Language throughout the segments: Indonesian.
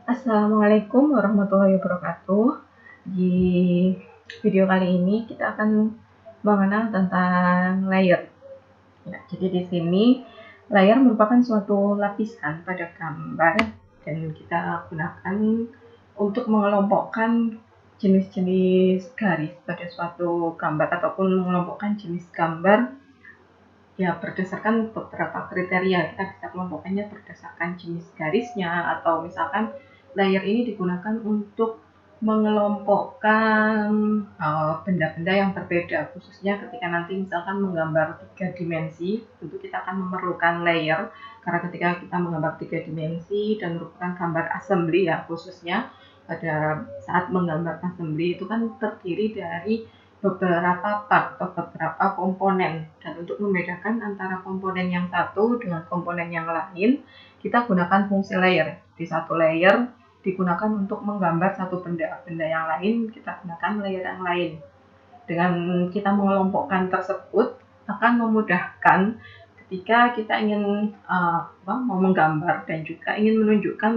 Assalamualaikum warahmatullahi wabarakatuh. Di video kali ini kita akan mengenal tentang layer. Ya, jadi di sini layer merupakan suatu lapisan pada gambar dan kita gunakan untuk mengelompokkan jenis-jenis garis pada suatu gambar ataupun mengelompokkan jenis gambar ya berdasarkan beberapa kriteria. Kita bisa kelompokkannya berdasarkan jenis garisnya, atau misalkan layer ini digunakan untuk mengelompokkan benda-benda yang berbeda, khususnya ketika nanti misalkan menggambar 3 dimensi, tentu kita akan memerlukan layer, karena ketika kita menggambar 3 dimensi dan merupakan gambar assembly ya, khususnya pada saat menggambar assembly itu kan terdiri dari beberapa part atau beberapa komponen, dan untuk membedakan antara komponen yang satu dengan komponen yang lain kita gunakan fungsi layer. Di satu layer digunakan untuk menggambar satu benda yang lain kita gunakan layer yang lain. Dengan kita mengelompokkan tersebut akan memudahkan ketika kita ingin mau menggambar dan juga ingin menunjukkan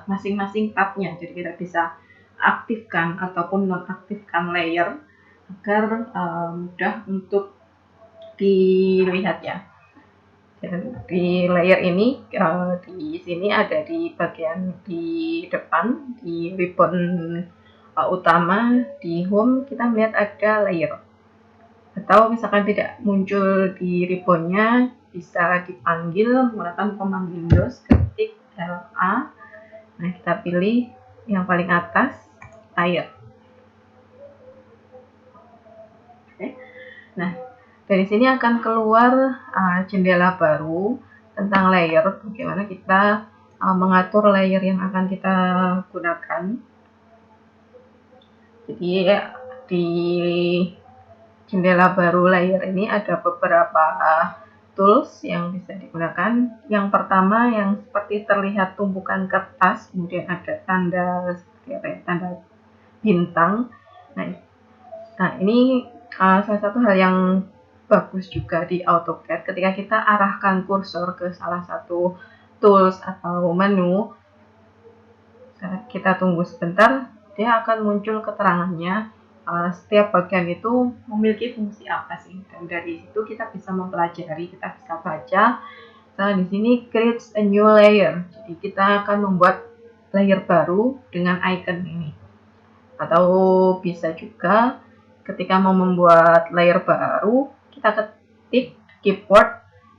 masing-masing partnya. Jadi kita bisa aktifkan ataupun nonaktifkan layer agar mudah untuk dilihat ya. Di layer ini di sini ada di bagian di depan di ribbon utama di home kita melihat ada layer, atau misalkan tidak muncul di ribbonnya bisa dipanggil menggunakan command Windows, ketik LA. Nah, kita pilih yang paling atas layer. Oke. Nah, dari sini akan keluar jendela baru tentang layer, bagaimana kita mengatur layer yang akan kita gunakan. Jadi di jendela baru layer ini ada beberapa tools yang bisa digunakan. Yang pertama yang seperti terlihat tumpukan kertas, kemudian ada tanda tanda bintang. Nah, ini salah satu hal yang bagus juga di AutoCAD, ketika kita arahkan kursor ke salah satu tools atau menu, kita tunggu sebentar, dia akan muncul keterangannya setiap bagian itu memiliki fungsi apa sih, dan dari situ kita bisa mempelajari, kita bisa baca. Nah, di sini create a new layer, jadi kita akan membuat layer baru dengan icon ini. Atau bisa juga ketika mau membuat layer baru, kita ketik keyboard,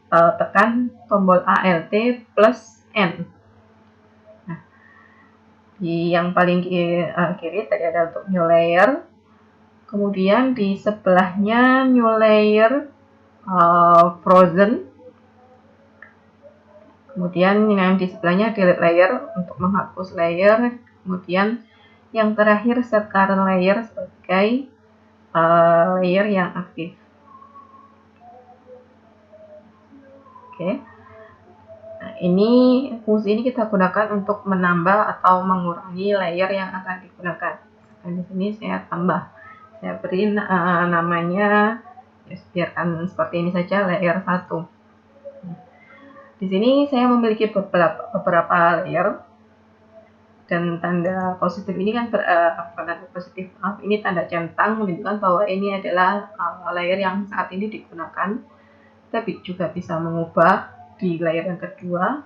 tekan tombol Alt plus N. Nah, di yang paling kiri tadi ada untuk new layer, kemudian di sebelahnya new layer frozen, kemudian yang di sebelahnya delete layer untuk menghapus layer, kemudian yang terakhir set current layer sebagai layer yang aktif. Oke. Nah, fungsi ini kita gunakan untuk menambah atau mengurangi layer yang akan digunakan. Dan di sini saya tambah, saya beri namanya, ya, biarkan seperti ini saja, layer 1. Di sini saya memiliki beberapa layer, dan tanda positif ini kan tanda positif, ini tanda centang menunjukkan bahwa ini adalah layer yang saat ini digunakan. Kita juga bisa mengubah di layer yang kedua.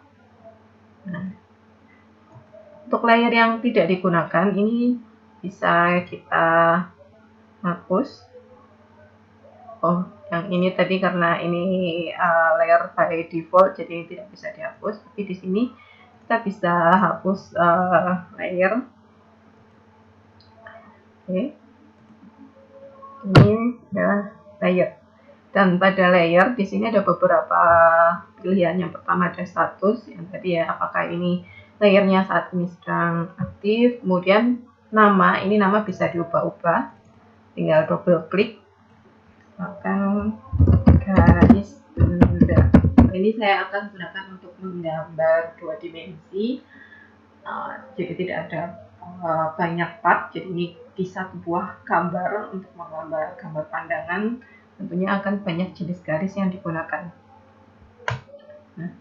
Nah, untuk layer yang tidak digunakan ini bisa kita hapus. Oh, yang ini tadi karena ini layer by default jadi tidak bisa dihapus, tapi di sini kita bisa hapus layer. Oke. Ini adalah layer. Dan pada layer di sini ada beberapa pilihan. Yang pertama ada status, yang tadi ya, apakah ini layernya saat ini sedang aktif. Kemudian nama, ini nama bisa diubah-ubah, tinggal double klik, akan garis benda. Ini saya akan gunakan untuk menggambar 2 dimensi, jadi tidak ada banyak part, jadi ini di satu buah gambar untuk menggambar gambar pandangan. Tentunya akan banyak jenis garis yang digunakan. Nah,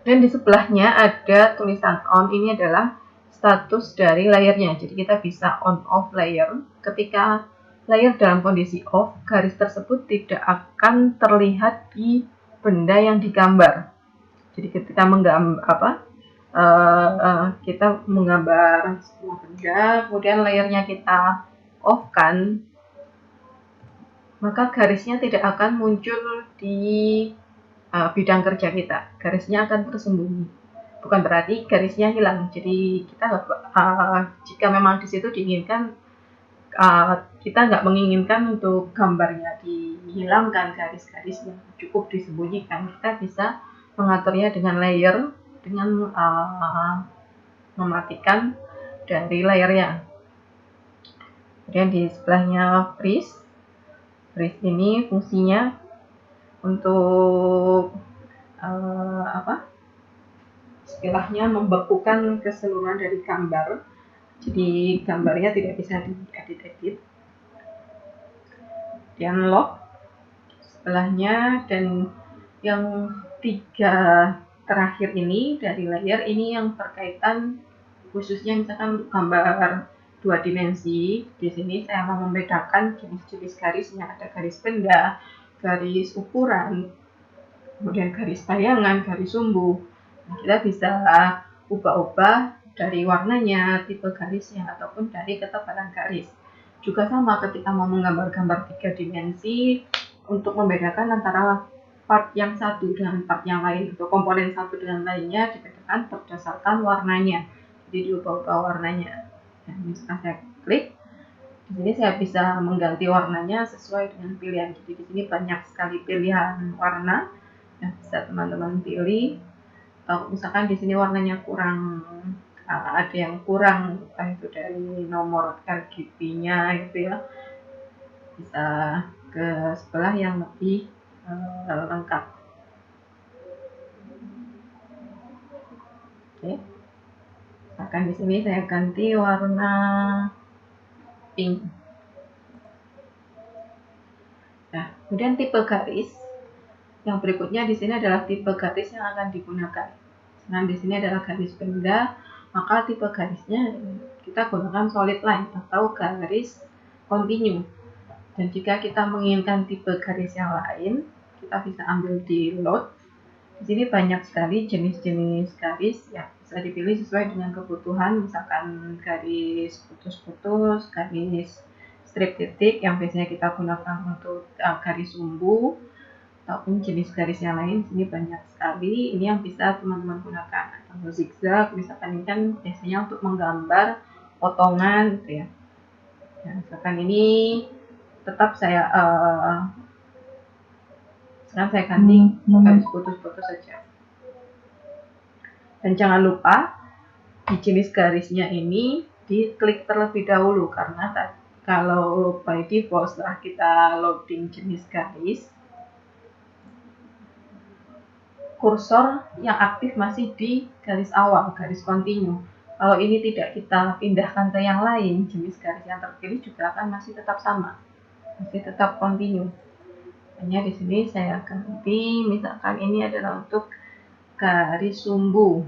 Dan di sebelahnya ada tulisan on, ini adalah status dari layernya. Jadi kita bisa on off layer. Ketika layer dalam kondisi off, garis tersebut tidak akan terlihat di benda yang digambar. Jadi ketika kita menggambar sebuah benda, kemudian layernya kita off kan, maka garisnya tidak akan muncul di bidang kerja kita. Garisnya akan tersembunyi. Bukan berarti garisnya hilang. Jadi kita jika memang di situ diinginkan, kita nggak menginginkan untuk gambarnya dihilangkan garis-garisnya, cukup disembunyikan. Kita bisa mengaturnya dengan layer, dengan mematikan dari layernya. Kemudian di sebelahnya freeze ini fungsinya untuk istilahnya membekukan keseluruhan dari gambar. Jadi gambarnya tidak bisa diedit-edit. Kemudian lock sebelahnya, dan yang 3 terakhir ini dari layer ini yang berkaitan khususnya misalkan untuk gambar 2 dimensi. Di sini saya mau membedakan jenis-jenis garisnya. Ada garis benda, garis ukuran, kemudian garis bayangan, garis sumbu. Nah, kita bisa ubah-ubah dari warnanya, tipe garisnya, ataupun dari ketebalan garis. Juga sama ketika mau menggambar-gambar 3 dimensi, untuk membedakan antara part yang satu dengan part yang lain, atau komponen satu dengan lainnya dibedakan berdasarkan warnanya. Jadi diubah-ubah warnanya. Nah, misalkan saya klik, di sini saya bisa mengganti warnanya sesuai dengan pilihan. Jadi di sini banyak sekali pilihan warna yang bisa teman-teman pilih. Misalkan di sini warnanya kurang, ada yang kurang, entah itu dari nomor RGB-nya gitu ya, bisa ke sebelah yang lebih lengkap. Oke. Misalkan di sini saya ganti warna pink. Nah, kemudian tipe garis yang berikutnya di sini adalah tipe garis yang akan digunakan. Nah, di sini adalah garis benda, maka tipe garisnya kita gunakan solid line atau garis kontinu. Dan jika kita menginginkan tipe garis yang lain, kita bisa ambil di load. Di sini banyak sekali jenis-jenis garis ya, bisa dipilih sesuai dengan kebutuhan. Misalkan garis putus-putus, garis strip titik yang biasanya kita gunakan untuk garis sumbu, ataupun jenis garis yang lain. Sini banyak sekali. Ini yang bisa teman-teman gunakan. Atau zigzag, misalkan ini kan biasanya untuk menggambar potongan gitu ya. Nah, misalkan ini tetap saya sekarang saya ganti garis putus-putus saja. Dan jangan lupa di jenis garisnya ini diklik terlebih dahulu, karena kalau by default setelah kita loading jenis garis, kursor yang aktif masih di garis awal, garis kontinu. Kalau ini tidak kita pindahkan ke yang lain, jenis garis yang terpilih juga akan masih tetap sama, masih tetap kontinu. Hanya di sini saya ganti, misalkan ini adalah untuk garis sumbu.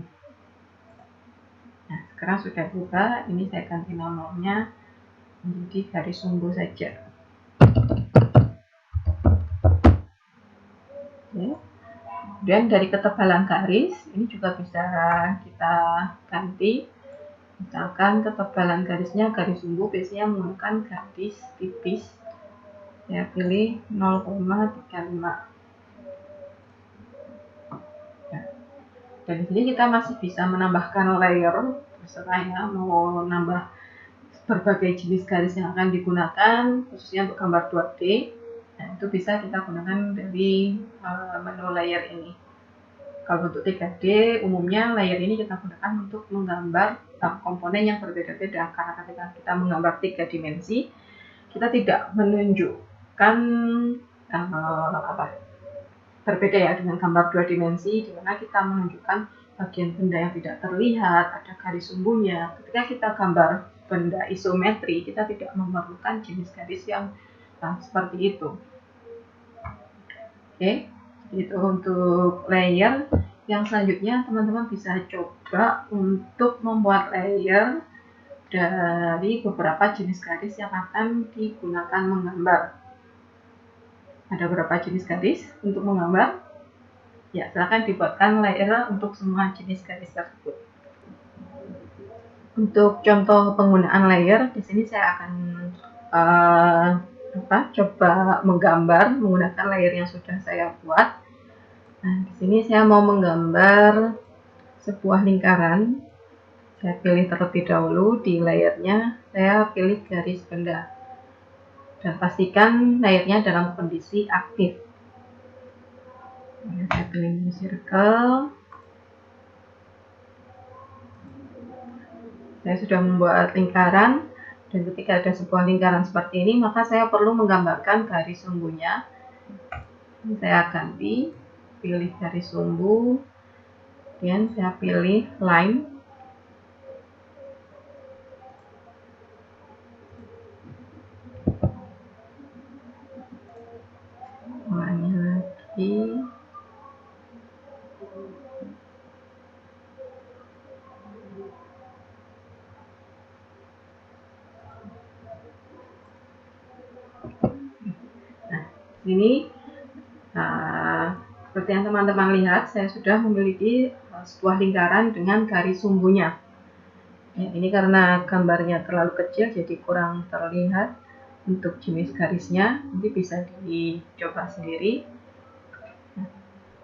Nah, sekarang sudah berubah. Ini saya ganti nomornya menjadi garis sumbu saja. Oke. Kemudian dari ketebalan garis ini juga bisa kita ganti. Misalkan ketebalan garisnya garis sumbu biasanya menggunakan garis tipis. Saya pilih 0,35. Dan di sini kita masih bisa menambahkan layer, terserah ya, mau nambah berbagai jenis garis yang akan digunakan, khususnya untuk gambar 2D. Nah, itu bisa kita gunakan dari menu layer ini. Kalau untuk 3D, umumnya layer ini kita gunakan untuk menggambar komponen yang berbeda-beda. Karena ketika kita menggambar 3 dimensi, kita tidak menunjukkan berbeda ya dengan gambar 2 dimensi, di mana kita menunjukkan bagian benda yang tidak terlihat, ada garis sumbunya. Ketika kita gambar benda isometri, kita tidak memerlukan jenis garis yang seperti itu. Oke, itu untuk layer. yang selanjutnya teman-teman bisa coba untuk membuat layer dari beberapa jenis garis yang akan digunakan menggambar. Ada beberapa jenis garis untuk menggambar. Ya, silahkan dibuatkan layer untuk semua jenis garis tersebut. Untuk contoh penggunaan layer, di sini saya akan coba menggambar menggunakan layer yang sudah saya buat. Nah, di sini saya mau menggambar sebuah lingkaran. Saya pilih terlebih dahulu di layernya, saya pilih garis benda. Dan pastikan layernya dalam kondisi aktif. Saya pilih circle. Saya sudah membuat lingkaran, dan ketika ada sebuah lingkaran seperti ini, maka saya perlu menggambarkan garis sumbunya. Saya ganti, pilih garis sumbu, kemudian saya pilih line. Ulangi lagi. Nah, ini seperti yang teman-teman lihat, saya sudah memiliki sebuah lingkaran dengan garis sumbunya. Ya, ini karena gambarnya terlalu kecil, jadi kurang terlihat untuk jenis garisnya. Nanti bisa dicoba sendiri. Nah,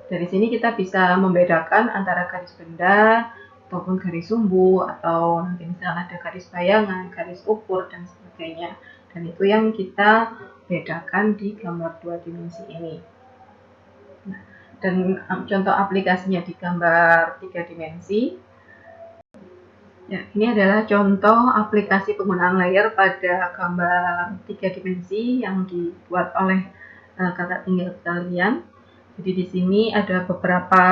dari sini kita bisa membedakan antara garis benda ataupun garis sumbu, atau nanti misalnya ada garis bayangan, garis ukur, dan sebagainya. Dan itu yang kita bedakan di gambar 2 dimensi ini. Nah, dan contoh aplikasinya di gambar 3 dimensi. Ya, ini adalah contoh aplikasi penggunaan layer pada gambar 3 dimensi yang dibuat oleh kakak tinggal kalian. Jadi di sini ada beberapa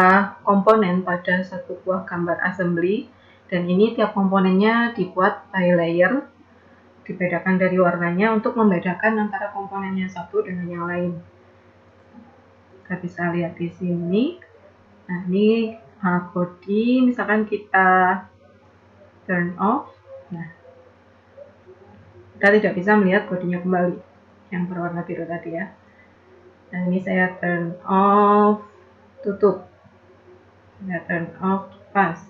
komponen pada satu buah gambar assembly, dan ini tiap komponennya dibuat by layer, dibedakan dari warnanya untuk membedakan antara komponennya satu dengan yang lain. Kita bisa lihat di sini. Nah, ini body, misalkan kita turn off. Nah, kita tidak bisa melihat bodinya kembali yang berwarna biru tadi ya. Nah, ini saya turn off tutup, saya turn off kipas,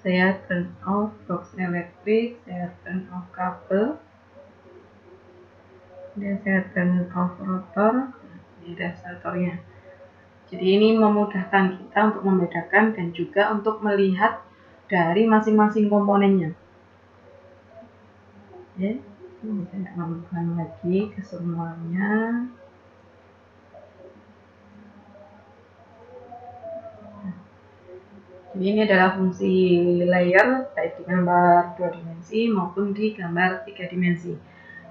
saya turn off box elektrik, saya turn off kabel, dan saya turn off rotor. Ini rotornya. Jadi ini memudahkan kita untuk membedakan dan juga untuk melihat dari masing-masing komponennya. Oke, ini saya tambahkan lagi ke semuanya. Jadi ini adalah fungsi layer baik di gambar 2 dimensi maupun di gambar 3 dimensi.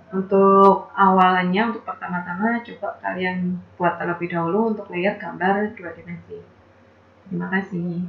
Untuk awalannya, untuk pertama-tama coba kalian buat terlebih dahulu untuk layer gambar 2 dimensi. Terima kasih.